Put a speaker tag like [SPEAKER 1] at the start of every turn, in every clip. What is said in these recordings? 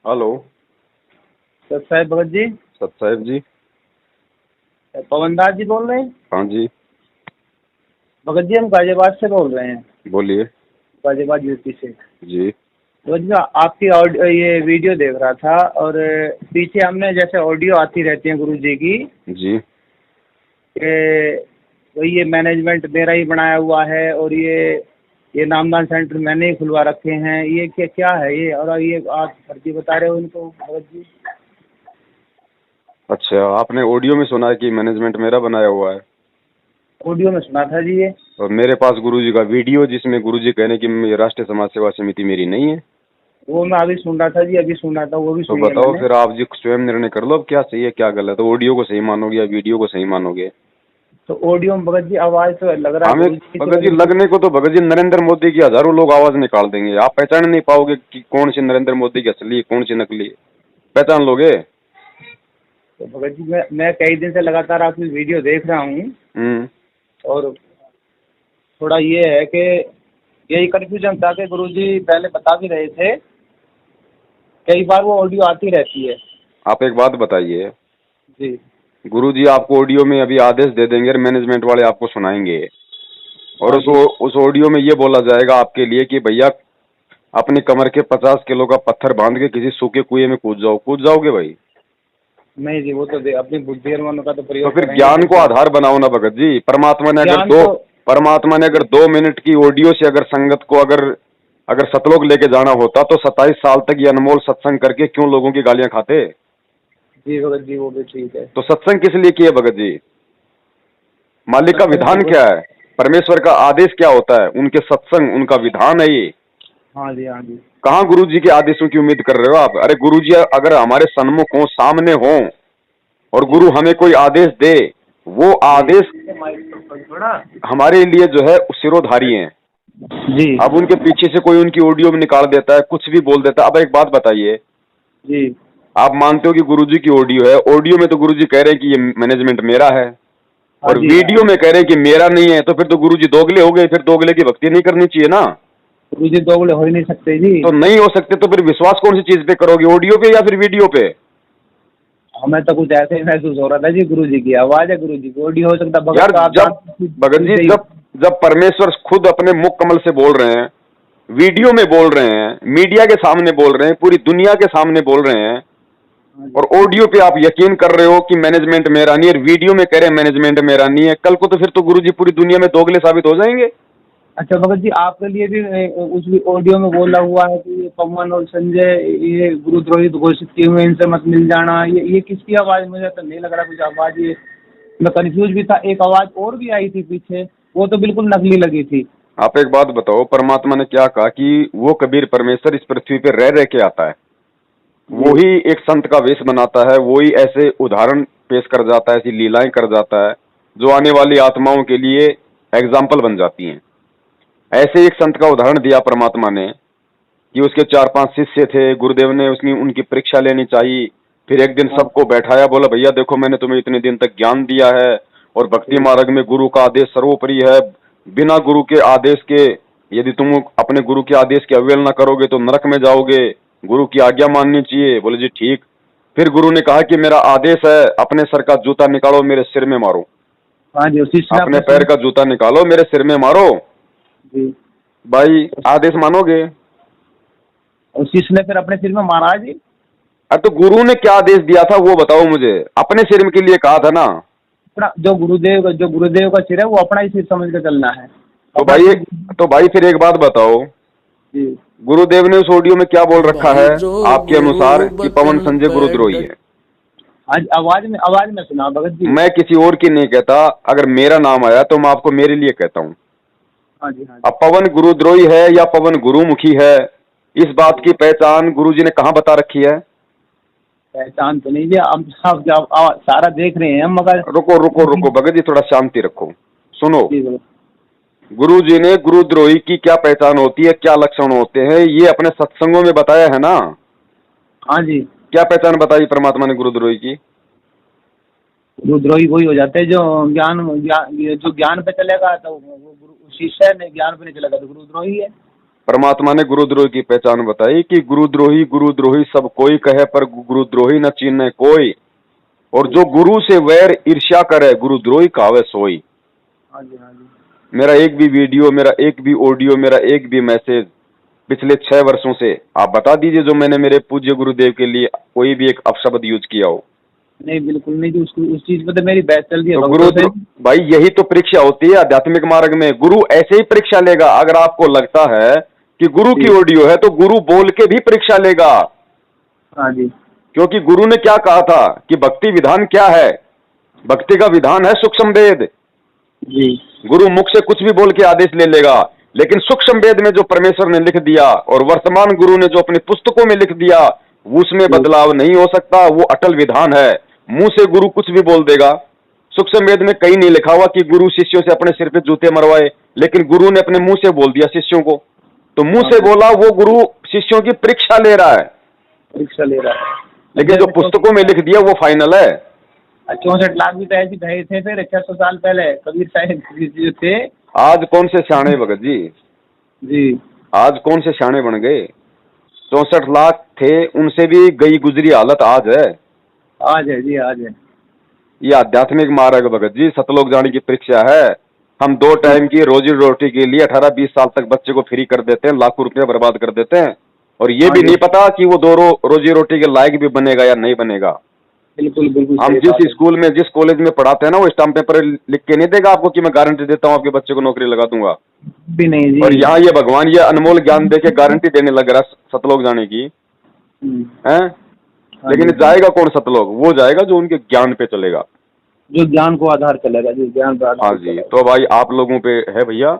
[SPEAKER 1] Hello.
[SPEAKER 2] सत साहेब भगत जी।
[SPEAKER 1] सत साहेब जी।
[SPEAKER 2] पवन दास जी बोल रहे हैं?
[SPEAKER 1] हाँ जी।
[SPEAKER 2] भगत जी हम गाजियाबाद से बोल रहे हैं।
[SPEAKER 1] बोलिए।
[SPEAKER 2] गाजियाबाद यूपी से।
[SPEAKER 1] जी।
[SPEAKER 2] भगत जी आपकी ऑडियो ये वीडियो देख रहा था और पीछे हमने जैसे ऑडियो आती रहती है गुरु जी की
[SPEAKER 1] जी।
[SPEAKER 2] कि वही ये मैनेजमेंट मेरा ही बनाया हुआ है और ये नामदान सेंटर मैंने ही खुलवा रखे हैं, ये क्या क्या है ये? और ये आप फर्जी बता रहे हो इनको भगत जी।
[SPEAKER 1] अच्छा, आपने ऑडियो में सुना है कि मैनेजमेंट मेरा बनाया हुआ है?
[SPEAKER 2] ऑडियो में सुना था जी ये।
[SPEAKER 1] और मेरे पास गुरुजी का वीडियो जिसमें गुरुजी कहने की राष्ट्रीय समाज सेवा समिति मेरी नहीं है।
[SPEAKER 2] वो मैं अभी सुन रहा था जी, अभी सुन रहा था, वो भी
[SPEAKER 1] तो
[SPEAKER 2] सुनी है
[SPEAKER 1] बताओ
[SPEAKER 2] मैंने।
[SPEAKER 1] फिर आप जी स्वयं निर्णय कर लो, अब क्या सही है क्या गलत है। ऑडियो को सही मानोगे या वीडियो को सही मानोगे?
[SPEAKER 2] तो ऑडियो में भगत जी आवाज तो लग रहा है
[SPEAKER 1] हमें
[SPEAKER 2] गुरु जी की
[SPEAKER 1] भगत जी
[SPEAKER 2] लग रही
[SPEAKER 1] लगने को तो भगत जी नरेंद्र मोदी की हजारों लोग आवाज निकाल देंगे, आप पहचान नहीं पाओगे कि कौन सी नरेंद्र मोदी की असली है कौन सी नकली है। पहचान लोगे?
[SPEAKER 2] तो भगत जी मैं कई दिन से लगातार आपकी वीडियो देख रहा हूँ और थोड़ा ये है कि यही कंफ्यूजन था कि गुरु जी पहले बता भी रहे थे, कई बार वो ऑडियो आती रहती है।
[SPEAKER 1] आप एक बात बताइए,
[SPEAKER 2] जी
[SPEAKER 1] गुरुजी आपको ऑडियो में अभी आदेश दे देंगे और मैनेजमेंट वाले आपको सुनाएंगे और
[SPEAKER 2] हाँ जी
[SPEAKER 1] उस ऑडियो में ये बोला जाएगा आपके लिए कि भैया अपनी कमर के 50 किलो का पत्थर बांध के किसी सूखे कुएं में कूद जाओ, कूद जाओगे भाई?
[SPEAKER 2] नहीं जी, वो तो अपनी बुद्धि और मन का तो
[SPEAKER 1] तो
[SPEAKER 2] प्रयोग
[SPEAKER 1] फिर
[SPEAKER 2] करेंगे
[SPEAKER 1] ज्ञान को
[SPEAKER 2] जैसे
[SPEAKER 1] आधार बनाओ ना भगत जी।
[SPEAKER 2] ज्ञान तो।
[SPEAKER 1] परमात्मा ने अगर 2 मिनट की ऑडियो से अगर संगत को अगर अगर सतलोक लेके जाना होता तो 27 साल तक ये अनमोल सत्संग करके क्यों लोगों की गालियां खाते?
[SPEAKER 2] जी भगत जी वो भी ठीक है।
[SPEAKER 1] तो सत्संग किस लिए किए भगत जी? मालिक का
[SPEAKER 2] सत्संग
[SPEAKER 1] विधान
[SPEAKER 2] तो
[SPEAKER 1] क्या है? परमेश्वर का आदेश क्या होता है? उनके सत्संग, उनका विधान है ये।
[SPEAKER 2] हाँ जी हाँ जी।
[SPEAKER 1] कहाँ गुरु जी के आदेशों की उम्मीद कर रहे हो आप? अरे गुरु जी अगर हमारे सन्मुख हो, सामने हो और
[SPEAKER 2] जी
[SPEAKER 1] गुरु हमें कोई आदेश दे, वो
[SPEAKER 2] जी
[SPEAKER 1] आदेश हमारे लिए जो है सिरोधारी हैं।
[SPEAKER 2] जी
[SPEAKER 1] अब उनके पीछे से कोई उनकी ऑडियो में निकाल देता है, कुछ भी बोल देता है। अब एक बात बताइए,
[SPEAKER 2] जी
[SPEAKER 1] आप मानते हो कि गुरु जी की ऑडियो है, ऑडियो में तो गुरु जी कह रहे हैं कि ये मैनेजमेंट मेरा है
[SPEAKER 2] हाँ
[SPEAKER 1] और
[SPEAKER 2] जी हाँ।
[SPEAKER 1] वीडियो में कह रहे हैं कि मेरा नहीं है, तो फिर तो गुरु जी दोगले हो गए, फिर दोगले की भक्ति नहीं करनी चाहिए ना।
[SPEAKER 2] गुरु जी दोगले हो ही नहीं सकते जी।
[SPEAKER 1] तो नहीं हो सकते तो फिर विश्वास कौन सी चीज पे करोगे, ऑडियो पे या फिर वीडियो पे?
[SPEAKER 2] हमें तो कुछ ऐसे ही महसूस हो रहा था जी, गुरु जी की आवाज है, गुरु जी की ऑडियो हो सकता
[SPEAKER 1] यार
[SPEAKER 2] भगत का आप
[SPEAKER 1] जब भगत जी जब जब परमेश्वर खुद अपने मुख कमल से बोल रहे हैं, वीडियो में बोल रहे हैं, मीडिया के सामने बोल रहे हैं, पूरी दुनिया के सामने बोल रहे हैं
[SPEAKER 2] हाँ
[SPEAKER 1] और
[SPEAKER 2] जी।
[SPEAKER 1] ऑडियो पे आप यकीन कर रहे हो कि मैनेजमेंट मेरा नहीं है, वीडियो में कह रहे हैं मैनेजमेंट मेरा नहीं है, कल को तो फिर तो गुरु जी पूरी दुनिया में दोगले साबित हो जाएंगे।
[SPEAKER 2] अच्छा भगत जी आपके लिए भी उस ऑडियो में बोला हुआ है कि ये पवन और संजय ये गुरुद्रोही घोषित किए हुए, इनसे मत मिल जाना, ये किसकी आवाज? मुझे तो नहीं लग रहा कुछ आवाज ये, मैं कंफ्यूज भी था। एक आवाज और भी आई थी पीछे, वो तो बिल्कुल नकली लगी थी।
[SPEAKER 1] आप एक बात बताओ, परमात्मा ने क्या कहा कि वो कबीर परमेश्वर इस पृथ्वी पे रह रह के आता है, वो
[SPEAKER 2] जी
[SPEAKER 1] ही एक संत का वेश बनाता है, वो ही ऐसे उदाहरण पेश कर जाता है, ऐसी लीलाएं कर जाता है जो आने वाली आत्माओं के लिए एग्जाम्पल बन जाती हैं। ऐसे एक संत का उदाहरण दिया परमात्मा ने कि उसके 4-5 शिष्य थे, गुरुदेव ने उसकी उनकी परीक्षा लेनी चाहिए। फिर एक दिन
[SPEAKER 2] हाँ
[SPEAKER 1] सबको बैठाया, बोला भैया देखो मैंने तुम्हें इतने दिन तक ज्ञान दिया है और भक्ति
[SPEAKER 2] जी
[SPEAKER 1] मार्ग में गुरु का आदेश सर्वोपरि है। बिना गुरु के आदेश के यदि तुम अपने गुरु के आदेश की अवहेलना करोगे तो नरक में जाओगे, गुरु की आज्ञा माननी चाहिए। बोले जी ठीक। फिर गुरु ने कहा कि मेरा आदेश है, अपने सर का जूता निकालो मेरे सिर में मारो,
[SPEAKER 2] हाँ जी। उसी से
[SPEAKER 1] अपने
[SPEAKER 2] आपने
[SPEAKER 1] पैर का जूता निकालो मेरे सिर में मारो।
[SPEAKER 2] जी
[SPEAKER 1] भाई आदेश मानोगे?
[SPEAKER 2] उसी ने फिर अपने सिर में मारा जी।
[SPEAKER 1] अरे तो गुरु ने क्या आदेश दिया था वो बताओ मुझे। अपने सिर के लिए कहा था ना।
[SPEAKER 2] अपना जो गुरुदेव का सिर है वो अपना ही सिर समझ के चलना है।
[SPEAKER 1] तो
[SPEAKER 2] अपना
[SPEAKER 1] भाई
[SPEAKER 2] सिर।
[SPEAKER 1] तो भाई फिर एक बात बताओ,
[SPEAKER 2] जी
[SPEAKER 1] गुरुदेव ने उस ऑडियो में क्या बोल रखा
[SPEAKER 3] भाई
[SPEAKER 1] है
[SPEAKER 3] जो
[SPEAKER 1] आपके अनुसार
[SPEAKER 3] गुरु
[SPEAKER 1] कि पवन
[SPEAKER 3] बचन
[SPEAKER 1] संजय
[SPEAKER 3] पे
[SPEAKER 1] गुरुद्रोही
[SPEAKER 3] डट
[SPEAKER 1] है?
[SPEAKER 2] आज आवाज में सुना भगत जी।
[SPEAKER 1] मैं किसी और की नहीं कहता, अगर मेरा नाम आया तो मैं आपको मेरे लिए कहता हूँ।
[SPEAKER 2] हाँ जी हाँ
[SPEAKER 1] अब पवन गुरुद्रोही है या पवन गुरुमुखी है, इस बात
[SPEAKER 2] जी।
[SPEAKER 1] की पहचान गुरुजी ने कहाँ बता रखी है?
[SPEAKER 2] पहचान तो नहीं जी, हम सब जब सारा देख रहे हैं हम, मगर
[SPEAKER 1] रुको रुको रुको भगत जी, थोड़ा शांति रखो, सुनो।
[SPEAKER 2] जी भगत।
[SPEAKER 1] गुरु जी ने गुरुद्रोही की क्या पहचान होती है, क्या लक्षण होते हैं, ये अपने सत्संगों में बताया है ना।
[SPEAKER 2] हाँ जी।
[SPEAKER 1] क्या पहचान बताई परमात्मा ने गुरुद्रोही की?
[SPEAKER 2] गुरुद्रोही वही हो जाते हैं जो जो ज्ञान पे चलेगा तो वो गुरु, शिष्य ने ज्ञान पे नहीं चलेगा तो गुरुद्रोही है।
[SPEAKER 1] परमात्मा ने गुरुद्रोही की पहचान बताई कि गुरुद्रोही सब कोई कहे, पर गुरुद्रोही न चीन्हे कोई। और जो गुरु से वैर ईर्ष्या करे, गुरुद्रोही कहावे सोई।
[SPEAKER 2] हाँ जी, हाँ जी।
[SPEAKER 1] मेरा एक भी वीडियो, मेरा एक भी ऑडियो, मेरा एक भी मैसेज पिछले 6 वर्षों से आप बता दीजिए जो मैंने मेरे पूज्य गुरुदेव के लिए कोई भी एक अपशब्द यूज किया हो।
[SPEAKER 2] नहीं, बिल्कुल नहीं जी, उस चीज पे तो मेरी बहस चल रही है
[SPEAKER 1] तो
[SPEAKER 2] भक्तों से।
[SPEAKER 1] भाई यही तो परीक्षा होती है आध्यात्मिक मार्ग में। गुरु ऐसे ही परीक्षा लेगा। अगर आपको लगता है कि गुरु की ऑडियो है तो गुरु बोल के भी परीक्षा लेगा।
[SPEAKER 2] हाँ जी,
[SPEAKER 1] क्योंकि गुरु ने क्या कहा था कि भक्ति विधान क्या है? भक्ति का विधान है सूक्ष्म वेद।
[SPEAKER 2] जी,
[SPEAKER 1] गुरु मुख से कुछ भी बोल के आदेश ले लेगा, लेकिन सूक्ष्म वेद में जो परमेश्वर ने लिख दिया और वर्तमान गुरु ने जो अपनी पुस्तकों में लिख दिया, उसमें बदलाव नहीं हो सकता। वो अटल विधान है। मुंह से गुरु कुछ भी बोल देगा। सूक्ष्म वेद में कहीं नहीं लिखा हुआ कि गुरु शिष्यों से अपने सिर पे जूते मरवाए, लेकिन गुरु ने अपने मुंह से बोल दिया शिष्यों को। तो मुंह से बोला, वो गुरु शिष्यों की परीक्षा ले रहा है।
[SPEAKER 2] परीक्षा ले रहा है,
[SPEAKER 1] लेकिन जो पुस्तकों में लिख दिया वो फाइनल है।
[SPEAKER 2] 64 लाख भी तो ऐसे भरे थे फिर 600 साल पहले कबीर साहब जो थे।
[SPEAKER 1] आज कौन से सियाणे भगत जी,
[SPEAKER 2] जी,
[SPEAKER 1] आज कौन से सियाणे बन गए? 64 लाख थे, उनसे भी गई गुजरी हालत आज है।
[SPEAKER 2] आज है जी, आज है।
[SPEAKER 1] ये आध्यात्मिक मार्ग भगत जी सतलोक जाने की परीक्षा है। हम 2 टाइम की रोजी रोटी के लिए 18-20 साल तक बच्चे को फ्री कर देते हैं, लाखों रुपया बर्बाद कर देते हैं, और ये भी नहीं पता कि वो 2 रोजी रोटी के लायक भी बनेगा या नहीं बनेगा।
[SPEAKER 2] बिल्कुल बिल्कुल।
[SPEAKER 1] हम जिस स्कूल में, जिस कॉलेज में पढ़ाते हैं ना, वो स्टाम्प पेपर लिख के नहीं देगा आपको कि मैं गारंटी देता हूँ आपके बच्चे को नौकरी लगा दूंगा।
[SPEAKER 2] भी नहीं जी।
[SPEAKER 1] और यहाँ ये भगवान ये अनमोल ज्ञान दे के गारंटी देने लग रहा है सतलोक जाने की है। लेकिन जाएगा कौन सतलोक? वो जाएगा जो उनके ज्ञान पे चलेगा,
[SPEAKER 2] जो ज्ञान को आधार चलेगा जी, ज्ञान पर आधार।
[SPEAKER 1] हाँ जी। तो भाई आप लोगों पे है भैया,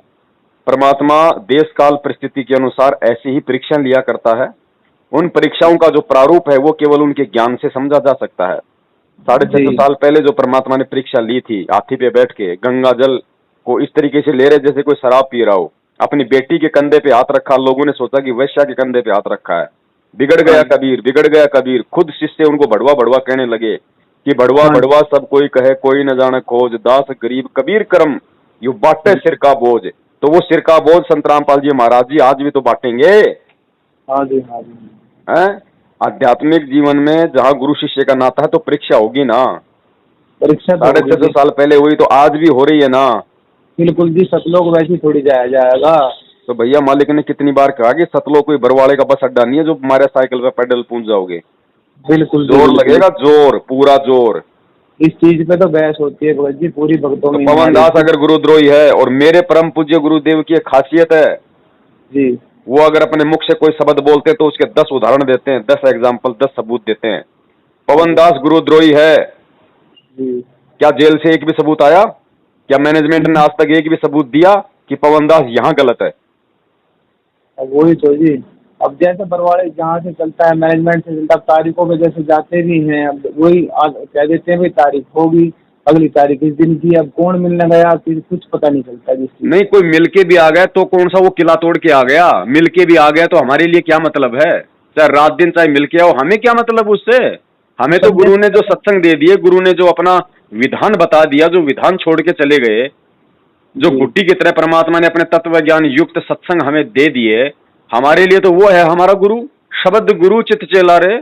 [SPEAKER 1] परमात्मा देश काल परिस्थिति के अनुसार ऐसी ही परीक्षा लिया करता है। उन परीक्षाओं का जो प्रारूप है वो केवल उनके ज्ञान से समझा जा सकता है। 650 साल पहले जो परमात्मा ने परीक्षा ली थी, हाथी पे बैठ के गंगा जल को इस तरीके से ले रहे जैसे कोई शराब पी रहा हो। अपनी बेटी के कंधे पे हाथ रखा, लोगों ने सोचा कि वैश्या के कंधे पे हाथ रखा है। बिगड़ गया कबीर, बिगड़ गया कबीर। खुद शिष्य उनको भड़वा भड़वा कहने लगे कि भड़वा भड़वा सब कोई कहे, कोई न जाने खोज, दास गरीब कबीर करम यू बांटे सिर का बोझ। तो वो सिर का बोझ संत रामपाल जी महाराज जी आज भी तो बांटेंगे।
[SPEAKER 2] हाँ जी, हाँ जी।
[SPEAKER 1] हैं? आध्यात्मिक जीवन में जहाँ गुरु शिष्य का नाता है तो परीक्षा होगी ना।
[SPEAKER 2] परीक्षा
[SPEAKER 1] 650 साल पहले हुई तो आज भी हो रही है ना।
[SPEAKER 2] बिल्कुल जी, सतलोक वैसे थोड़ी जाया जाएगा।
[SPEAKER 1] तो भैया मालिक ने कितनी बार कहा कि सतलोक कोई बरवाड़े का बस अड्डा नहीं है जो हमारे साइकिल पे पैडल पूंछ जाओगे।
[SPEAKER 2] बिल्कुल
[SPEAKER 1] जोर लगेगा, जोर, पूरा जोर।
[SPEAKER 2] इस चीज पे तो बहस होती है भगत जी पूरी भक्तों में।
[SPEAKER 1] तो पवन दास अगर गुरुद्रोही है, और मेरे परम पूज्य गुरुदेव की एक खासियत है
[SPEAKER 2] जी,
[SPEAKER 1] वो अगर अपने मुख से कोई शब्द बोलते हैं तो उसके 10 उदाहरण देते हैं, 10 एग्जाम्पल, 10 सबूत देते हैं। पवन दास गुरुद्रोही है
[SPEAKER 2] जी।
[SPEAKER 1] क्या? जेल से एक भी सबूत आया क्या? मैनेजमेंट ने आज तक एक भी सबूत दिया कि पवन दास यहाँ गलत है?
[SPEAKER 2] अब वही तो जी, अब जैसे बरवाड़े जहाँ से चलता है, मैनेजमेंट से चलता है, तारीखों पे जैसे जाते भी हैं, अब वही कह देते हैं भाई तारीख होगी, अगली तारीख इस दिन की। अब कौन मिलने गया फिर कुछ पता नहीं चलता जी।
[SPEAKER 1] नहीं, कोई मिल के भी आ गया तो कौन सा वो किला तोड़ के आ गया? मिल के भी आ गया तो हमारे लिए क्या मतलब है? चाहे रात दिन चाहे मिल के आओ, हमें क्या मतलब उससे? हमें तो गुरु ने जो सत्संग दे दिए, गुरु ने जो अपना विधान बता दिया, जो विधान छोड़ के चले गए, जो गुट्टी की तरह परमात्मा ने अपने तत्व ज्ञान युक्त सत्संग हमें दे दिए, हमारे लिए तो वो है हमारा गुरु। शब्द गुरु चित चेला रे,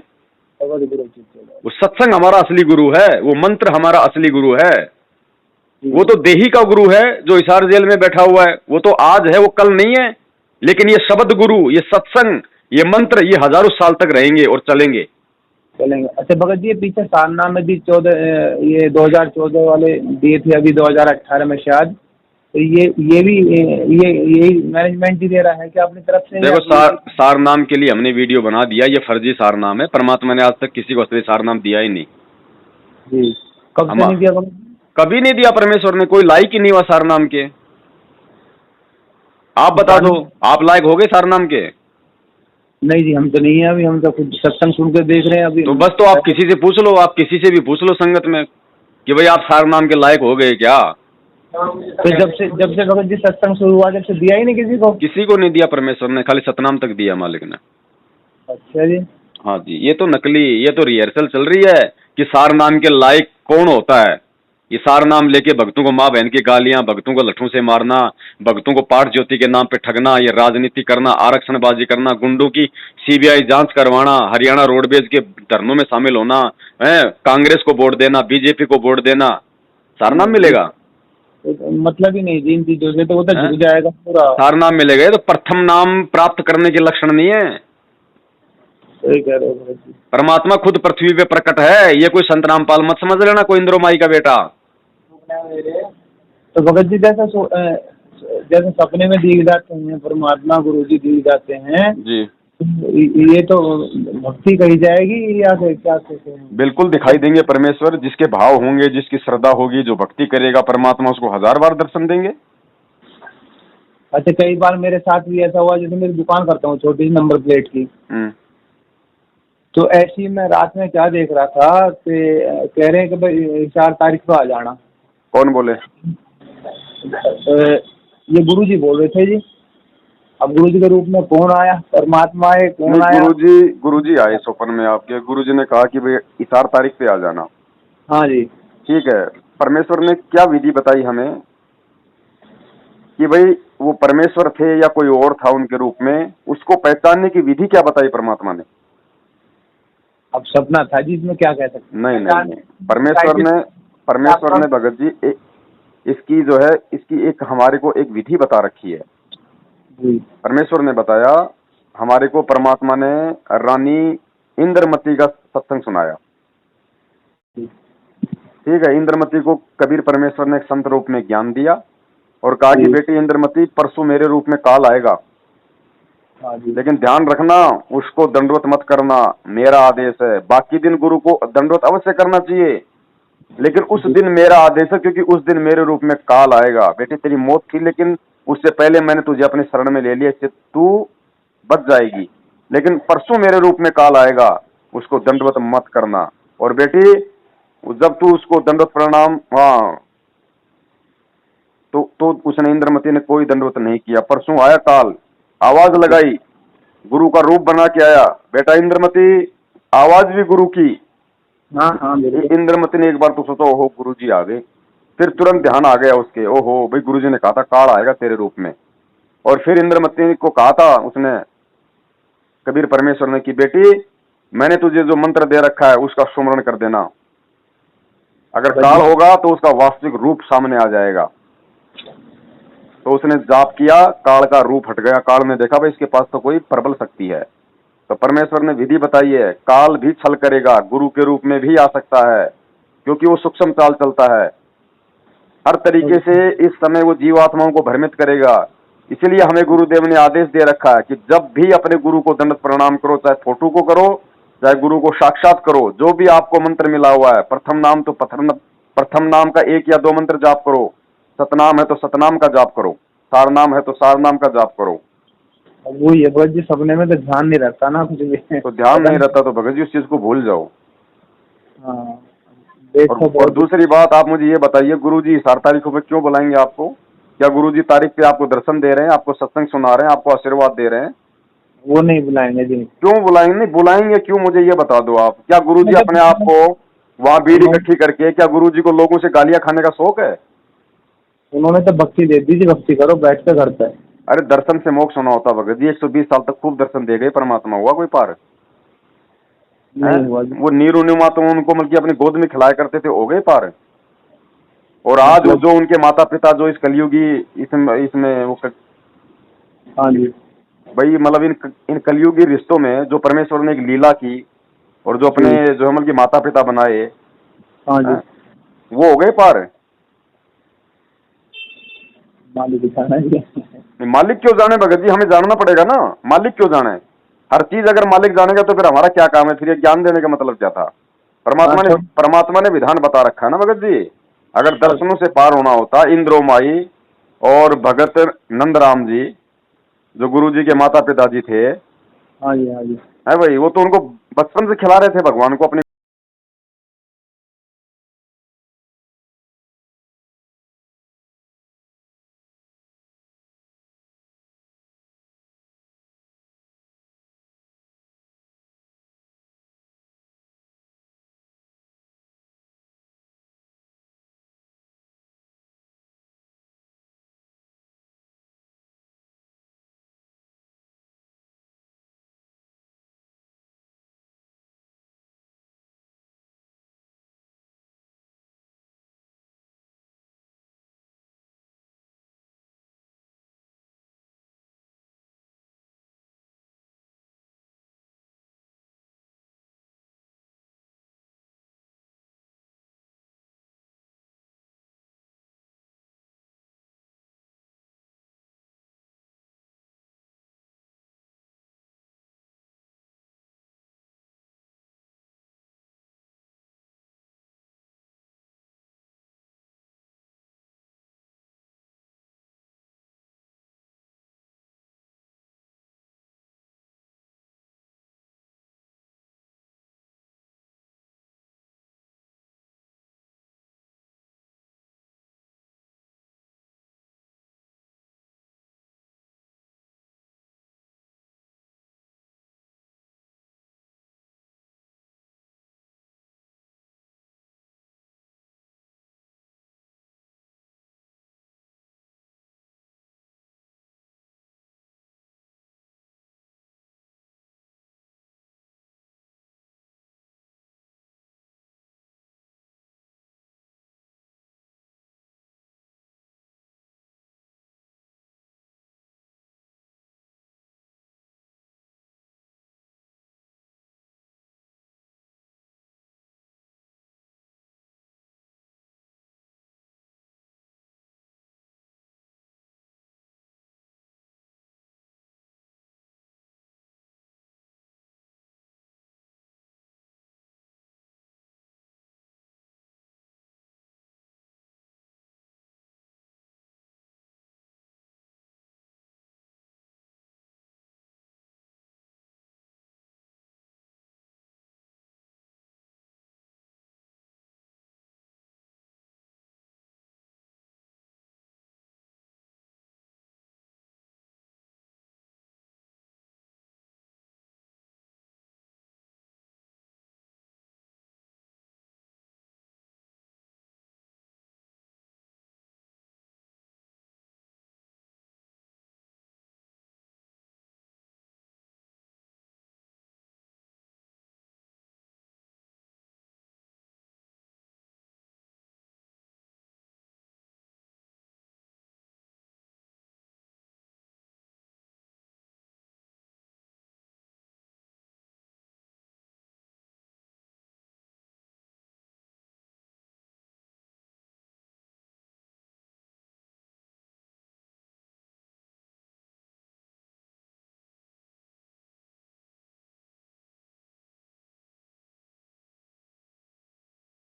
[SPEAKER 1] वो सत्संग हमारा असली गुरु है, वो मंत्र हमारा असली गुरु है। वो तो देही का गुरु है जो हिसार जेल में बैठा हुआ है, वो तो आज है, वो कल नहीं है। लेकिन ये शब्द गुरु, ये सत्संग, ये मंत्र, ये हजारों साल तक रहेंगे और चलेंगे।
[SPEAKER 2] अच्छा भगत जी, पीछे सारनाम में भी 2014 वाले दिए थे, अभी 2018 में शायद, तो ये भी यही मैनेजमेंट ही दे रहा है कि अपनी तरफ से?
[SPEAKER 1] देखो सारनाम के लिए हमने वीडियो बना दिया, ये फर्जी सारनाम है। परमात्मा ने आज तक किसी को असली सारनाम दिया ही नहीं
[SPEAKER 2] जी। कब से नहीं दिया?
[SPEAKER 1] कभी नहीं दिया परमेश्वर ने, कोई लायक ही नहीं हुआ सारनाम के। आप बता दो, आप लायक हो गए सारनाम के?
[SPEAKER 2] नहीं जी, हम तो नहीं है अभी, हम तो खुद सत्संग सुन के देख रहे हैं अभी।
[SPEAKER 1] तो बस तो आप किसी से पूछ लो, आप किसी से भी पूछ लो संगत में कि भाई आप सारनाम के लायक हो गए क्या?
[SPEAKER 2] तो जब से भगत जी सत्संग शुरू हुआ, जब से दिया ही नहीं किसी को नहीं
[SPEAKER 1] दिया परमेश्वर ने, खाली सतनाम तक दिया मालिक ने।
[SPEAKER 2] अच्छा जी।
[SPEAKER 1] हाँ जी, ये तो नकली, ये तो रिहर्सल चल रही है कि सारनाम के लायक कौन होता है। ये सारा नाम लेके भक्तों को माँ बहन की गालियां, भक्तों को लट्ठों से मारना, भक्तों को पाठ ज्योति के नाम पे ठगना, ये राजनीति करना, आरक्षणबाजी करना, गुंडों की सीबीआई जांच करवाना, हरियाणा रोडवेज के धरनों में शामिल होना है, कांग्रेस को वोट देना, बीजेपी को वोट देना, सारा नाम मिलेगा।
[SPEAKER 2] मतलब ही नहीं जी इन चीजों से, तो वो तो
[SPEAKER 1] हैं?
[SPEAKER 2] झुक जाएगा पूरा।
[SPEAKER 1] सारा नाम मिलेगा। ये तो प्रथम नाम प्राप्त करने के लक्षण नहीं है।
[SPEAKER 2] सही कह रहे हो भगत जी।
[SPEAKER 1] परमात्मा खुद पृथ्वी पे प्रकट है, ये कोई संत रामपाल मत समझ लेना, कोई इंद्रो माई का बेटा।
[SPEAKER 2] तो भगत जी जैसे सपने में दिख जाते हैं परमात्मा गुरु जी दिख जाते हैं,
[SPEAKER 1] जी
[SPEAKER 2] ये तो भक्ति कही जाएगी या फिर क्या कहते हैं?
[SPEAKER 1] बिल्कुल दिखाई देंगे परमेश्वर, जिसके भाव होंगे, जिसकी श्रद्धा होगी, जो भक्ति करेगा परमात्मा उसको 1000 बार दर्शन देंगे।
[SPEAKER 2] अच्छा, कई बार मेरे साथ भी ऐसा हुआ, जैसे मेरी दुकान करता हूँ छोटी सी नंबर प्लेट की, तो ऐसी मैं रात में क्या देख रहा था कि कह रहे हैं कि भाई 4 तारीख को आ जाना।
[SPEAKER 1] कौन बोले?
[SPEAKER 2] ये गुरु जी बोल रहे थे जी। अब गुरु जी के रूप में कौन आया, परमात्मा आए, कौन
[SPEAKER 1] नहीं,
[SPEAKER 2] आया?
[SPEAKER 1] गुरुजी आए स्वप्न में आपके। गुरुजी ने कहा कि भाई 4 तारीख पे आ जाना।
[SPEAKER 2] हाँ जी।
[SPEAKER 1] ठीक है। परमेश्वर ने क्या विधि बताई हमें कि भाई वो परमेश्वर थे या कोई और था उनके रूप में, उसको पहचानने की विधि क्या बताई परमात्मा ने?
[SPEAKER 2] अब सपना था जी, इसमें क्या कह सकते हैं?
[SPEAKER 1] नहीं नहीं नहीं, परमेश्वर ने भगत जी इसकी जो है, इसकी एक हमारे को एक विधि बता रखी है।
[SPEAKER 2] जी।
[SPEAKER 1] परमेश्वर ने बताया हमारे को, परमात्मा ने रानी इंद्रमती का सत्संग सुनाया। ठीक है। इंद्रमती को कबीर परमेश्वर ने एक संत रूप में ज्ञान दिया और कहा कि बेटी इंद्रमती, परसों मेरे रूप में काल आएगा, लेकिन ध्यान रखना उसको दंडवत मत करना, मेरा आदेश है। बाकी दिन गुरु को दंडवत अवश्य करना चाहिए, लेकिन उस दिन मेरा आदेश है, क्योंकि उस दिन मेरे रूप में काल आएगा। बेटी तेरी मौत थी, लेकिन उससे पहले मैंने तुझे अपने शरण में ले लिया, इससे तू बच जाएगी, लेकिन परसों मेरे रूप में काल आएगा, उसको दंडवत मत करना। और बेटी जब तू उसको दंडवत प्रणाम, हाँ, तो उसने, इंद्रमती ने कोई दंडवत नहीं किया। परसों आया काल, आवाज लगाई, गुरु का रूप बना के आया। बेटा इंद्रमती, आवाज भी गुरु की।
[SPEAKER 2] हाँ हाँ बिल्कुल।
[SPEAKER 1] इंद्रमती ने एक बार तो सोचा ओहो गुरु जी आ गए, फिर तुरंत ध्यान आ गया उसके, ओहो भाई गुरु जी ने कहा था काल आएगा तेरे रूप में। और फिर इंद्रमती को कहा था उसने, कबीर परमेश्वर ने, कि बेटी मैंने तुझे जो मंत्र दे रखा है उसका सुमरण कर देना, अगर काल होगा तो उसका वास्तविक रूप सामने आ जाएगा। तो उसने जाप किया, काल का रूप हट गया। काल ने देखा भाई इसके पास तो कोई प्रबल शक्ति है। तो परमेश्वर ने विधि बताई है, काल भी छल करेगा, गुरु के रूप में भी आ सकता है, क्योंकि वो सूक्ष्म चाल चलता है। हर तरीके से इस समय वो जीवात्माओं को भ्रमित करेगा। इसीलिए हमें गुरुदेव ने आदेश दे रखा है कि जब भी अपने गुरु को दंडवत प्रणाम करो, चाहे फोटो को करो, चाहे गुरु को साक्षात करो, जो भी आपको मंत्र मिला हुआ है, प्रथम नाम तो प्रथम नाम का 1 या 2 मंत्र जाप करो, सतनाम है तो सतनाम का जाप करो, सार नाम है तो सार नाम का जाप करो।
[SPEAKER 2] वो ये भगत जी सपने में तो ध्यान नहीं रहता ना कुछ भी।
[SPEAKER 1] तो ध्यान नहीं रहता तो भगत जी उस चीज को भूल जाओ।
[SPEAKER 2] हाँ देखो
[SPEAKER 1] और दूसरी बात, आप मुझे ये बताइए, गुरुजी 4 तारीखों पे क्यों बुलाएंगे आपको? क्या गुरुजी तारीख पे आपको दर्शन दे रहे हैं, आपको सत्संग सुना रहे हैं, आपको आशीर्वाद दे रहे हैं?
[SPEAKER 2] वो नहीं बुलाएंगे जी।
[SPEAKER 1] क्यों बुलाएंगे? नहीं बुलाएंगे क्यों, मुझे ये बता दो आप। क्या गुरुजी अपने आप को वहाँ भीड़ इकट्ठी करके, क्या गुरुजी को लोगों से गालियां खाने का शौक है?
[SPEAKER 2] उन्होंने तो भक्ति दे दी जी, भक्ति करो बैठ के घर पे।
[SPEAKER 1] अरे दर्शन से मोक्ष होना होता भगत जी। 120 साल तक खूब दर्शन दे गए परमात्मा, हुआ कोई पार?
[SPEAKER 2] नहीं हुआ जी।
[SPEAKER 1] वो नीरू नुमा तो उनको मतलब अपनी गोद में खिलाया करते थे, हो गए पार। और आज
[SPEAKER 2] मतलब
[SPEAKER 1] जो उनके माता पिता जो इस कलयुगी इसमें वो
[SPEAKER 2] हाँ जी।
[SPEAKER 1] भाई मतलब इन कलयुगी रिश्तों में जो परमेश्वर ने एक लीला की, और जो अपने
[SPEAKER 2] जी
[SPEAKER 1] जो मतलब की माता पिता बनाए,
[SPEAKER 2] हाँ जी।
[SPEAKER 1] वो हो गए पार।
[SPEAKER 2] मालिक दिखाना जी।
[SPEAKER 1] मालिक क्यों जाने भगत जी, हमें जानना पड़ेगा ना, मालिक क्यों जाने। हर चीज अगर मालिक जानेगा तो फिर हमारा क्या काम है? फिर ये ज्ञान देने का मतलब क्या था?
[SPEAKER 2] हाँ
[SPEAKER 1] परमात्मा ने विधान बता रखा है ना भगत जी। अगर दर्शनों से पार होना होता, इंद्रो माई और भगत नंदराम जी जो गुरु जी के माता पिता जी थे,
[SPEAKER 2] हाँ जी। हाँ जी।
[SPEAKER 1] है भाई, वो तो उनको बचपन से खिला रहे थे भगवान को अपने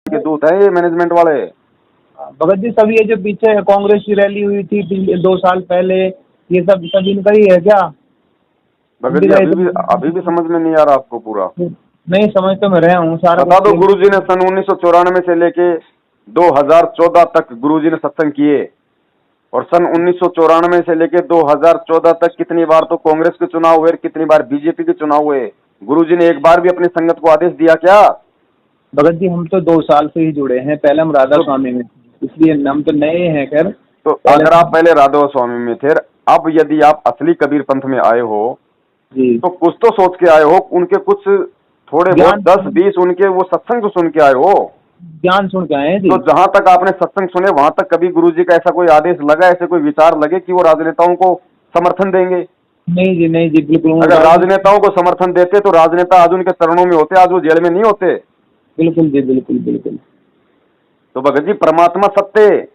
[SPEAKER 1] के दूत हैं ये मैनेजमेंट वाले।
[SPEAKER 2] भगत जी सब ये जो पीछे कांग्रेस की रैली हुई थी 2 साल पहले, ये सब इनका ही है क्या?
[SPEAKER 1] भगत जी अभी भी समझ में नहीं आ रहा आपको पूरा?
[SPEAKER 2] नहीं समझ तो मैं रहा हूँ सारा।
[SPEAKER 1] बता दो, गुरुजी ने सन 1994 से लेके 2014 तक गुरुजी ने सत्संग किए, और सन 1994 से लेके 2014 तक कितनी बार तो कांग्रेस के चुनाव हुए, कितनी बार बीजेपी के चुनाव हुए। गुरुजी ने एक बार भी अपनी संगत को आदेश दिया क्या?
[SPEAKER 2] भगत जी हम तो 2 साल से ही जुड़े हैं, पहले हम राधा स्वामी में, इसलिए हम तो नए हैं। खैर
[SPEAKER 1] तो अगर आप पहले राधा स्वामी में थे, अब यदि आप असली कबीर पंथ में आए हो
[SPEAKER 2] जी,
[SPEAKER 1] तो कुछ तो सोच के आए हो, उनके कुछ थोड़े बहुत 10-20 उनके वो सत्संग तो सुन के आए हो।
[SPEAKER 2] ज्ञान सुन के आए हैं जी।
[SPEAKER 1] तो जहां तक आपने सत्संग सुने वहां तक कभी गुरुजी का ऐसा कोई आदेश लगा, ऐसे कोई विचार लगे कि वो राजनेताओं को समर्थन देंगे?
[SPEAKER 2] नहीं जी, नहीं जी, बिल्कुल।
[SPEAKER 1] अगर राजनेताओं को समर्थन देते तो राजनेता आज उनके चरणों में होते, आज वो जेल में नहीं होते।
[SPEAKER 2] बिल्कुल जी, बिल्कुल बिल्कुल।
[SPEAKER 1] तो भगत जी परमात्मा सत्य,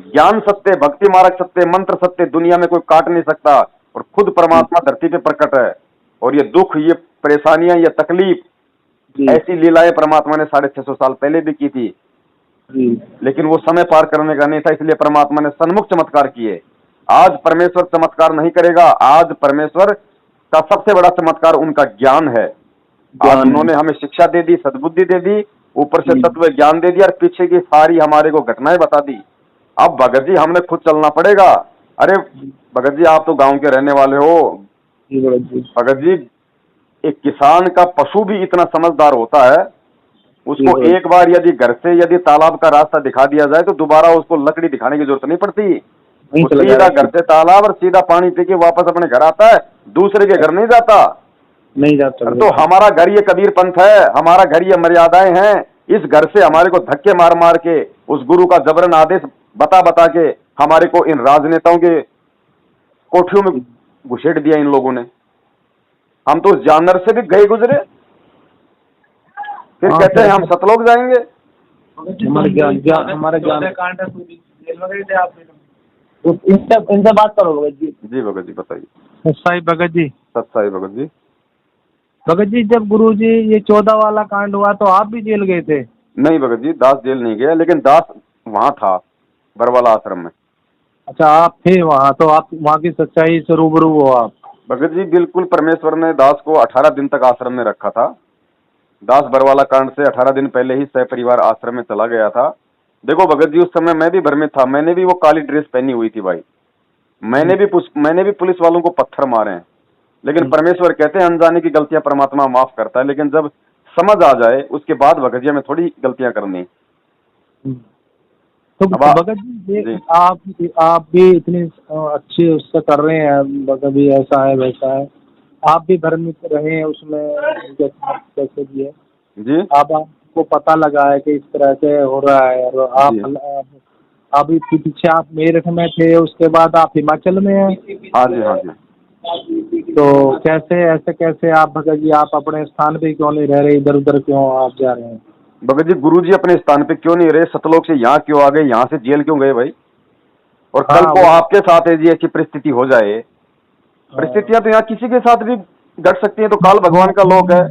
[SPEAKER 1] ज्ञान सत्य, भक्ति मार्ग सत्य, मंत्र सत्य, दुनिया में कोई काट नहीं सकता, और खुद परमात्मा धरती पे प्रकट है। और ये दुख, ये परेशानियां, ये तकलीफ, ऐसी लीलाएं परमात्मा ने 650 साल पहले भी की थी
[SPEAKER 2] जी।
[SPEAKER 1] लेकिन वो समय पार करने का नहीं था, इसलिए परमात्मा ने सन्मुख चमत्कार किए। आज परमेश्वर चमत्कार नहीं करेगा, आज परमेश्वर का सबसे बड़ा चमत्कार उनका ज्ञान है। आज उन्होंने हमें शिक्षा दे दी, सद्बुद्धि दे दी, ऊपर से तत्व ज्ञान दे दिया, और पीछे की सारी हमारे को घटनाएं बता दी। अब भगत जी हमने खुद चलना पड़ेगा। अरे भगत जी आप तो गांव के रहने वाले हो। भगत जी एक किसान का पशु भी इतना समझदार होता है, उसको एक बार यदि घर से यदि तालाब का रास्ता दिखा दिया जाए तो दोबारा उसको लकड़ी दिखाने की जरूरत नहीं पड़ती। सीधा घर से तालाब और सीधा पानी पी के वापस अपने घर आता है, दूसरे के घर नहीं जाता। तो हमारा घर ये कबीर पंथ है, हमारा घर ये मर्यादाएं हैं। इस घर से हमारे को धक्के मार मार के, उस गुरु का जबरन आदेश बता बता के हमारे को इन राजनेताओं के कोठियों में घुसेड़ दिया इन लोगों ने। हम तो उस जानवर से भी गए गुजरे, फिर कहते हैं हम सतलोक जाएंगे।
[SPEAKER 2] इनसे बात करो भगत जी।
[SPEAKER 1] जी भगत जी बताइए।
[SPEAKER 2] सत्साई भगत जी।
[SPEAKER 1] सत्साई भगत जी।
[SPEAKER 2] भगत जी जब गुरु जी ये 14 वाला कांड हुआ तो आप भी जेल गए थे?
[SPEAKER 1] नहीं भगत जी, दास जेल नहीं गया, लेकिन दास वहाँ था बरवाला आश्रम में।
[SPEAKER 2] अच्छा आप थे वहाँ, तो आप वहाँ की सच्चाई से रूबरू हो आप?
[SPEAKER 1] भगत जी बिल्कुल, परमेश्वर ने दास को 18 दिन तक आश्रम में रखा था। दास बरवाला कांड से 18 दिन पहले ही सपरिवार आश्रम में चला गया था। देखो भगत जी उस समय मैं भी भ्रमित था, मैंने भी वो काली ड्रेस पहनी हुई थी भाई, मैंने भी पुलिस वालों को पत्थर मारे हैं, लेकिन परमेश्वर कहते हैं अनजाने की गलतियां परमात्मा माफ करता है, लेकिन जब समझ आ जाए उसके बाद भगत जी में थोड़ी गलतियां करनी।
[SPEAKER 2] तो भगत जी आप भी इतनी अच्छी उससे कर रहे हैं, भगत जी ऐसा है वैसा है, आप भी भ्रमित रहे हैं उसमें कैसे भी है जी? आपको पता लगा है कि इस तरह से हो रहा है, और आप अभी पीछे आप मेरठ में थे, उसके बाद आप हिमाचल में हैं।
[SPEAKER 1] हाँ जी, हाँ जी।
[SPEAKER 2] तो कैसे ऐसे कैसे आप भगत जी आप अपने स्थान पे क्यों नहीं रह रहे, इधर उधर क्यों आप जा रहे हैं?
[SPEAKER 1] भगत जी गुरुजी अपने स्थान पे क्यों नहीं रहे, सतलोक से यहाँ क्यों आ गए, यहाँ से जेल क्यों गए भाई? और कल को आपके साथ है जी ऐसी परिस्थिति हो जाए, परिस्थितियां तो यहाँ किसी के साथ भी घट सकती है, तो काल भगवान का लोक है।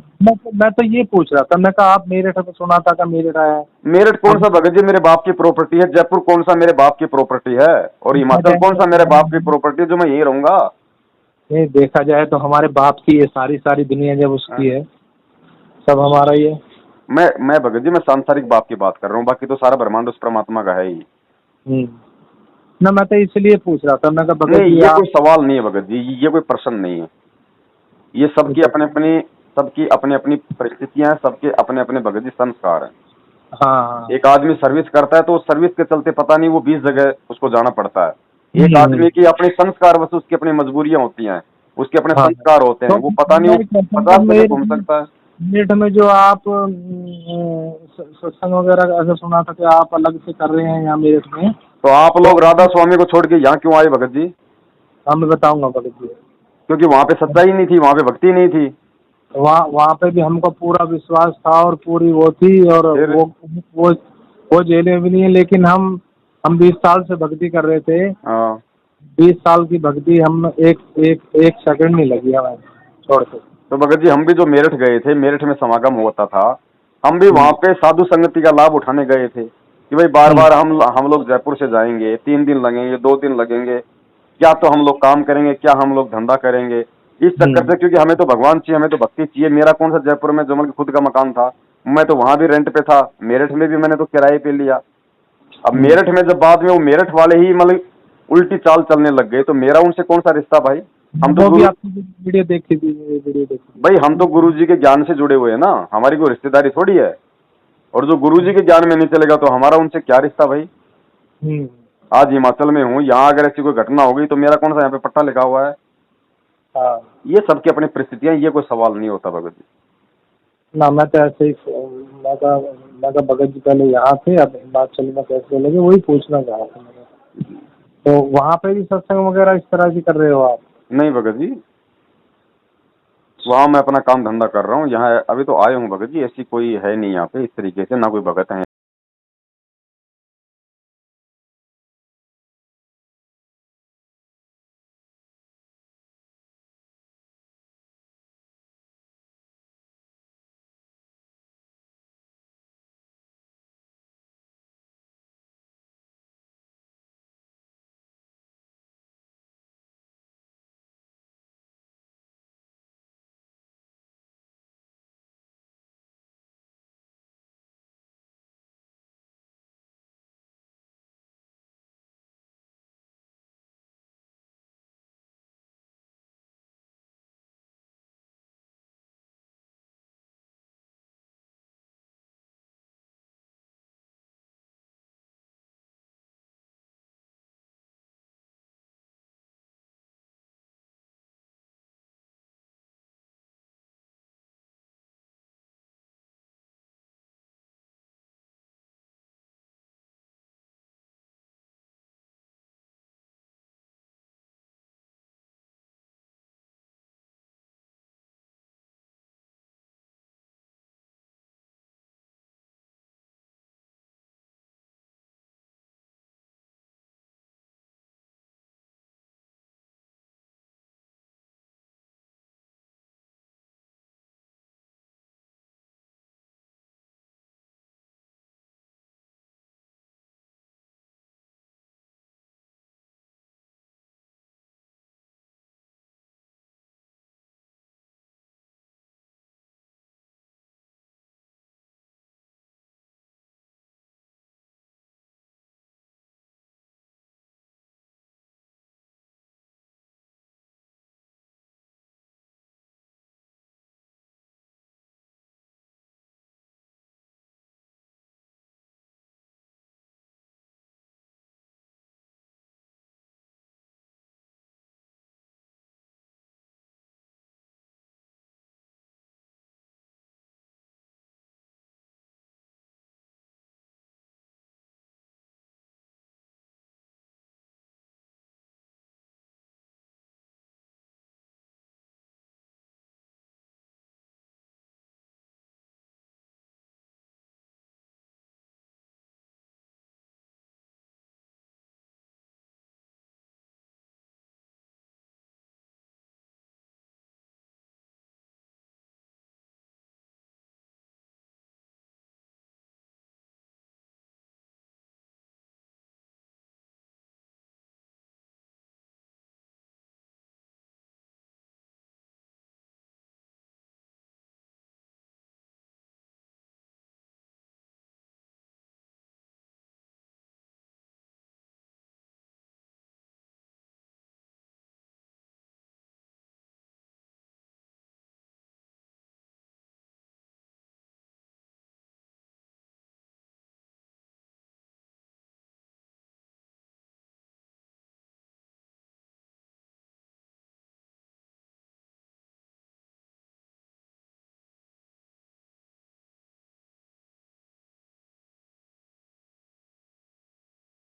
[SPEAKER 2] मैं तो ये पूछ रहा था, मैं कहा आप मेरठ में सुना था का मेरठ आया?
[SPEAKER 1] मेरठ कौन सा भगत जी मेरे बाप की प्रॉपर्टी है, जयपुर कौन सा मेरे बाप की प्रॉपर्टी है, और हिमाचल कौन सा मेरे बाप की प्रॉपर्टी है जो मैं यही रहूंगा?
[SPEAKER 2] नहीं देखा जाए तो हमारे बाप की ये सारी दुनिया जब उसकी है, सब हमारा ही है।
[SPEAKER 1] मैं भगत जी मैं सांसारिक बाप की बात कर रहा हूँ, बाकी तो सारा ब्रह्मांड उस परमात्मा का है ही।
[SPEAKER 2] ना मैं तो इसलिए पूछ रहा था, मैं कहा भगत जी
[SPEAKER 1] ये कोई सवाल नहीं है भगत जी, ये कोई प्रश्न नहीं है, ये सबकी अपनी अपनी परिस्थितियां हैं, सबके अपने अपने भगत जी संस्कार हैं।
[SPEAKER 2] हाँ।
[SPEAKER 1] एक आदमी सर्विस करता है तो सर्विस के चलते पता नहीं वो 20 जगह उसको जाना पड़ता है। एक आदमी की अपने संस्कार बस, उसकी अपनी मजबूरियां होती हैं, उसके अपने संस्कार होते हैं, वो पता नहीं 50 जगह घूम सकता है।
[SPEAKER 2] मेरठ में जो आप सत्संग वगैरह ऐसा सुना था कि आप अलग से कर रहे हैं यहाँ मेरठ में,
[SPEAKER 1] तो आप लोग राधा स्वामी को छोड़ के यहाँ क्यों आए भगत जी?
[SPEAKER 2] मैं बताऊंगा भगत जी।
[SPEAKER 1] क्योंकि वहाँ पे सच्चाई नहीं थी, वहाँ पे भक्ति नहीं थी।
[SPEAKER 2] वहाँ पे भी हमको पूरा विश्वास था और पूरी वो थी, और वो जेल में भी नहीं है, लेकिन हम 20 साल से भक्ति कर रहे थे। 20 साल की भक्ति हम एक सेकंड नहीं लगी हमें छोड़ के।
[SPEAKER 1] तो भगत जी हम भी जो मेरठ गए थे, मेरठ में समागम होता था, हम भी वहां पे साधु संगति का लाभ उठाने गए थे कि भाई बार बार हम लोग जयपुर से जाएंगे, 3 दिन लगेंगे, 2 दिन लगेंगे, क्या तो हम लोग काम करेंगे, क्या हम लोग धंधा करेंगे, इस चक्कर से, क्योंकि हमें तो भगवान चाहिए, हमें तो भक्ति चाहिए। मेरा कौन सा जयपुर में जो मतलब खुद का मकान था, मैं तो वहां भी रेंट पे था, मेरठ में भी मैंने तो किराए पे लिया। अब मेरठ में जब बाद में वो मेरठ वाले ही मतलब उल्टी चाल चलने लग गए, तो मेरा उनसे कौन सा रिश्ता भाई? हम तो
[SPEAKER 2] वो भी आपकी वीडियो देखी थी, वीडियो देखी थी।
[SPEAKER 1] भाई हम तो गुरु जी के ज्ञान से जुड़े हुए हैं ना, हमारी कोई रिश्तेदारी थोड़ी है। और जो गुरु जी के ज्ञान में नहीं चलेगा तो हमारा उनसे क्या रिश्ता भाई? आज हिमाचल में हूँ, यहाँ अगर ऐसी कोई घटना हो गई तो मेरा कौन सा यहाँ पे पट्टा लिखा हुआ है?
[SPEAKER 2] हाँ।
[SPEAKER 1] ये सबकी अपनी परिस्थितियां, ये कोई सवाल नहीं होता भगत जी।
[SPEAKER 2] ना मैं तो ऐसे ही मैं तो भगत जी पहले यहाँ थे, अब हिमाचल में कैसे लगे वही पूछना चाह रहा था मैं। तो वहाँ पे भी सत्संग वगैरह इस तरह की कर रहे हो आप?
[SPEAKER 1] नहीं भगत जी, वहाँ मैं अपना काम धंधा कर रहा हूँ, यहाँ अभी तो आए हूँ भगत जी, ऐसी कोई है नहीं यहाँ पे इस तरीके से, ना कोई भगत है।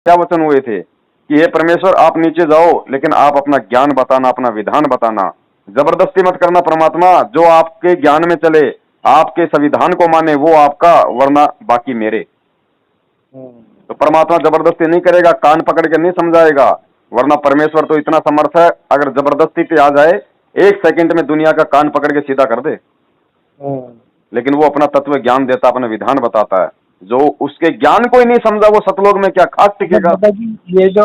[SPEAKER 1] क्या वचन हुए थे कि हे परमेश्वर आप नीचे जाओ, लेकिन आप अपना ज्ञान बताना, अपना विधान बताना, जबरदस्ती मत करना परमात्मा, जो आपके ज्ञान में चले, आपके संविधान को माने वो आपका, वरना बाकी मेरे। तो परमात्मा जबरदस्ती नहीं करेगा, कान पकड़ के नहीं समझाएगा, वरना परमेश्वर तो इतना समर्थ है, अगर जबरदस्ती पे आ जाए 1 सेकंड में दुनिया का कान पकड़ के सीधा कर दे। लेकिन वो अपना तत्व ज्ञान देता, अपना विधान बताता है। जो उसके ज्ञान को ही नहीं समझा, वो सतलोक में क्या खाक टिकेगा।
[SPEAKER 2] ये जो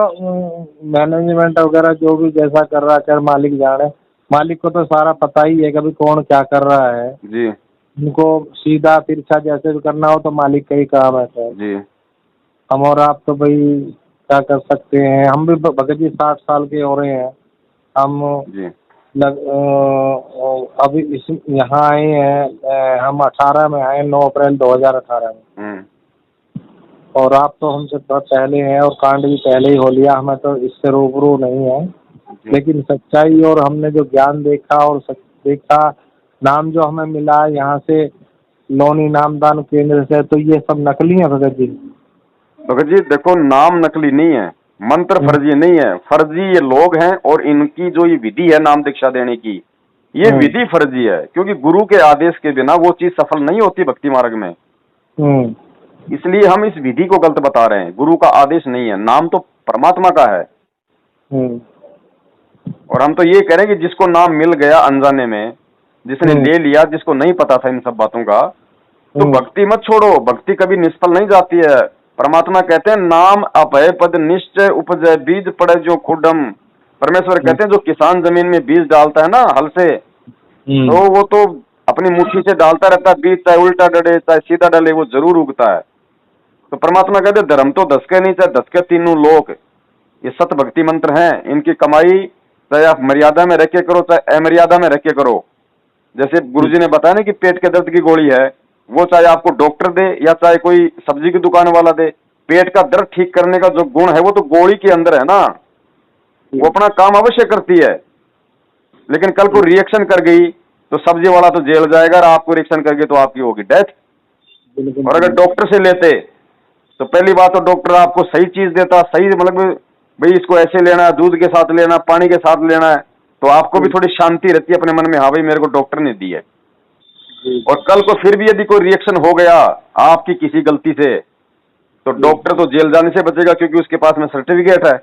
[SPEAKER 2] मैनेजमेंट वगैरह जो भी जैसा कर रहा है, कर मालिक जाने, मालिक को तो सारा पता ही है कभी कौन क्या कर रहा है
[SPEAKER 1] जी
[SPEAKER 2] उनको सीधा तिरछा जैसे भी करना हो तो मालिक का ही काम है सर।
[SPEAKER 1] जी
[SPEAKER 2] हम और आप तो भाई क्या कर सकते हैं, हम भी भगत जी 60 साल के हो रहे हैं। हम
[SPEAKER 1] जी
[SPEAKER 2] अभी इस यहाँ आए हैं, हम 18 में आए, 9 अप्रैल 2018 में। और आप तो हमसे बहुत पहले हैं और कांड भी पहले ही हो लिया, हमें तो इससे रूबरू नहीं है। लेकिन सच्चाई और हमने जो ज्ञान देखा और देखा, नाम जो हमें मिला यहाँ से लोनी नामदान केंद्र से, तो ये सब नकली है भगत जी।
[SPEAKER 1] भगत जी देखो, नाम नकली नहीं है, मंत्र फर्जी नहीं है। फर्जी ये लोग हैं, और इनकी जो ये विधि है नाम दीक्षा देने की, ये विधि फर्जी है, क्योंकि गुरु के आदेश के बिना वो चीज सफल नहीं होती भक्ति मार्ग में। इसलिए हम इस विधि को गलत बता रहे हैं। गुरु का आदेश नहीं है, नाम तो परमात्मा का है। और हम तो ये कह रहे हैं कि जिसको नाम मिल गया अनजाने में, जिसने ले लिया, जिसको नहीं पता था इन सब बातों का, तो भक्ति मत छोड़ो। भक्ति कभी निष्फल नहीं जाती है। परमात्मा कहते हैं नाम अभय पद निश्चय उपजय बीज पड़े जो खुडम। परमेश्वर कहते हैं जो किसान जमीन में बीज डालता है ना हल से, तो वो तो अपनी मुट्ठी से डालता रहता है बीज, चाहे उल्टा डले चाहे सीधा डले, वो जरूर उगता है। तो परमात्मा कहते हैं धर्म तो 10 के नहीं, चाहे 10 के तीनों लोक। ये सत भक्ति मंत्र हैं, इनकी कमाई चाहे आप मर्यादा में रह के करो चाहे अमर्यादा में रह के करो। जैसे गुरुजी ने बताया ना कि पेट के दर्द की गोली है, वो चाहे आपको डॉक्टर दे या चाहे कोई सब्जी की दुकान वाला दे, पेट का दर्द ठीक करने का जो गुण है वो तो गोली के अंदर है ना, वो अपना काम अवश्य करती है। लेकिन कल को रिएक्शन कर गई तो सब्जी वाला तो जेल जाएगा, और आपको रिएक्शन कर गई तो आपकी होगी डेथ। और अगर डॉक्टर से लेते तो पहली बात तो डॉक्टर आपको सही चीज देता, सही मतलब भाई इसको ऐसे लेना है, दूध के साथ लेना, पानी के साथ लेना है, तो आपको भी थोड़ी शांति रहती है अपने मन में, हाँ भाई मेरे को डॉक्टर ने दी है। और कल को फिर भी यदि कोई रिएक्शन हो गया आपकी किसी गलती से, तो डॉक्टर तो जेल जाने से बचेगा क्योंकि उसके पास में सर्टिफिकेट है।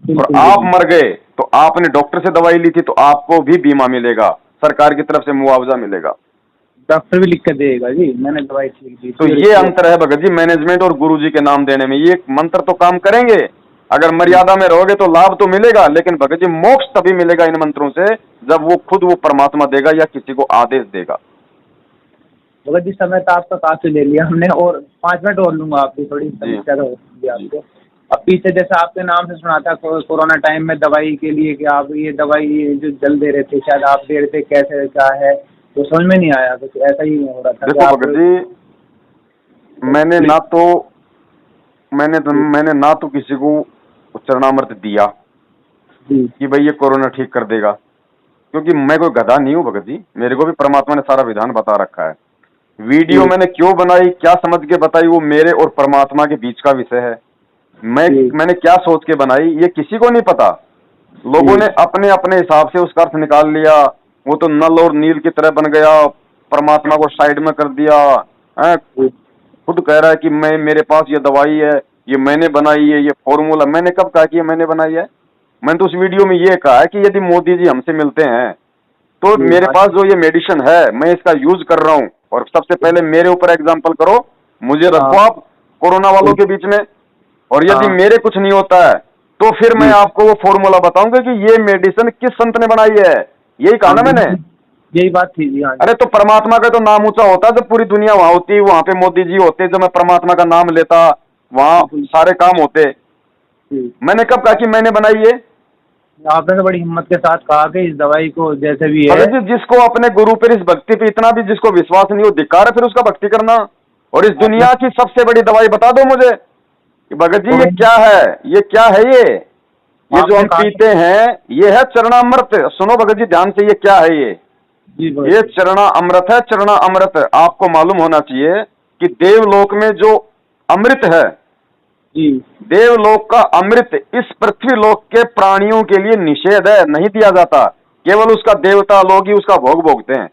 [SPEAKER 1] और आप मर गए तो आपने डॉक्टर से दवाई ली थी तो आपको भी बीमा मिलेगा, सरकार की तरफ से मुआवजा मिलेगा,
[SPEAKER 2] डॉक्टर भी लिख कर देगा जी मैंने दवाई लिख दी।
[SPEAKER 1] तो ये अंतर है भगत जी मैनेजमेंट और गुरुजी के नाम देने में। ये मंत्र तो काम करेंगे, अगर मर्यादा में रहोगे तो लाभ तो मिलेगा, लेकिन भगत जी मोक्ष तभी मिलेगा इन मंत्रों से जब वो खुद वो परमात्मा देगा या किसी को आदेश देगा।
[SPEAKER 2] भगत जी समय तो आपका काफी ले लिया हमने, और 5 मिनट और लूंगा आपकी थोड़ी समस्या होगी आपको। अब पीछे जैसे आपके नाम से सुना था कोरोना टाइम में दवाई के लिए कि आप ये दवाई जो जल दे रहे थे, शायद आप दे रहे थे, कैसे क्या है तो समझ में नहीं आया, कुछ ऐसा ही हो रहा था।
[SPEAKER 1] देखो भगत जी, मैंने ना तो किसी को चरणामृत दिया कि भाई ये कोरोना ठीक कर देगा, क्योंकि मैं कोई गधा नहीं हूँ भगत जी, मेरे को भी परमात्मा ने सारा विधान बता रखा है। वीडियो मैंने क्यों बनाई, क्या समझ के बताई, वो मेरे और परमात्मा के बीच का विषय है। मैंने क्या सोच के बनाई ये किसी को नहीं पता। लोगों ने अपने अपने हिसाब से उसका अर्थ निकाल लिया, वो तो नल और नील की तरह बन गया, परमात्मा को साइड में कर दिया। खुद कह रहा है कि मेरे पास ये दवाई है, ये मैंने बनाई है, ये फॉर्मूला। मैंने कब कहा कि ये मैंने बनाई है? मैंने तो उस वीडियो में ये कहा है कि यदि मोदी जी हमसे मिलते हैं तो मेरे पास जो ये मेडिसिन है मैं इसका यूज कर रहा हूँ, और सबसे पहले मेरे ऊपर एग्जाम्पल करो, मुझे रखो आप कोरोना वालों के बीच में, और यदि मेरे कुछ नहीं होता है तो फिर मैं आपको वो फॉर्मूला बताऊंगा कि ये मेडिसिन किस संत ने बनाई है। यही कहा ना मैंने,
[SPEAKER 2] यही बात थी जी। हाँ,
[SPEAKER 1] अरे तो परमात्मा का तो नाम ऊंचा होता जब पूरी दुनिया वहां होती, वहां पे मोदी जी होते, जब मैं परमात्मा का नाम लेता वहां सारे काम होते। मैंने कब कहा कि मैंने बनाई है?
[SPEAKER 2] आपने तो बड़ी हिम्मत के साथ कहा कि इस दवाई को जैसे भी है,
[SPEAKER 1] जिसको अपने गुरु पर, इस भक्ति पे इतना भी जिसको विश्वास नहीं हो, धिक्कार है फिर उसका भक्ति करना। और इस दुनिया की सबसे बड़ी दवाई बता दो मुझे कि भगत जी ये क्या है, ये क्या है, ये जो हम पीते हैं ये है चरणामृत। सुनो भगत जी ध्यान से, ये क्या है? ये चरणा अमृत है, चरणा अमृत। आपको मालूम होना चाहिए कि देवलोक में जो अमृत है, देवलोक का अमृत इस पृथ्वी लोक के प्राणियों के लिए निषेध है, नहीं दिया जाता, केवल उसका देवता लोग ही उसका भोग भोगते हैं।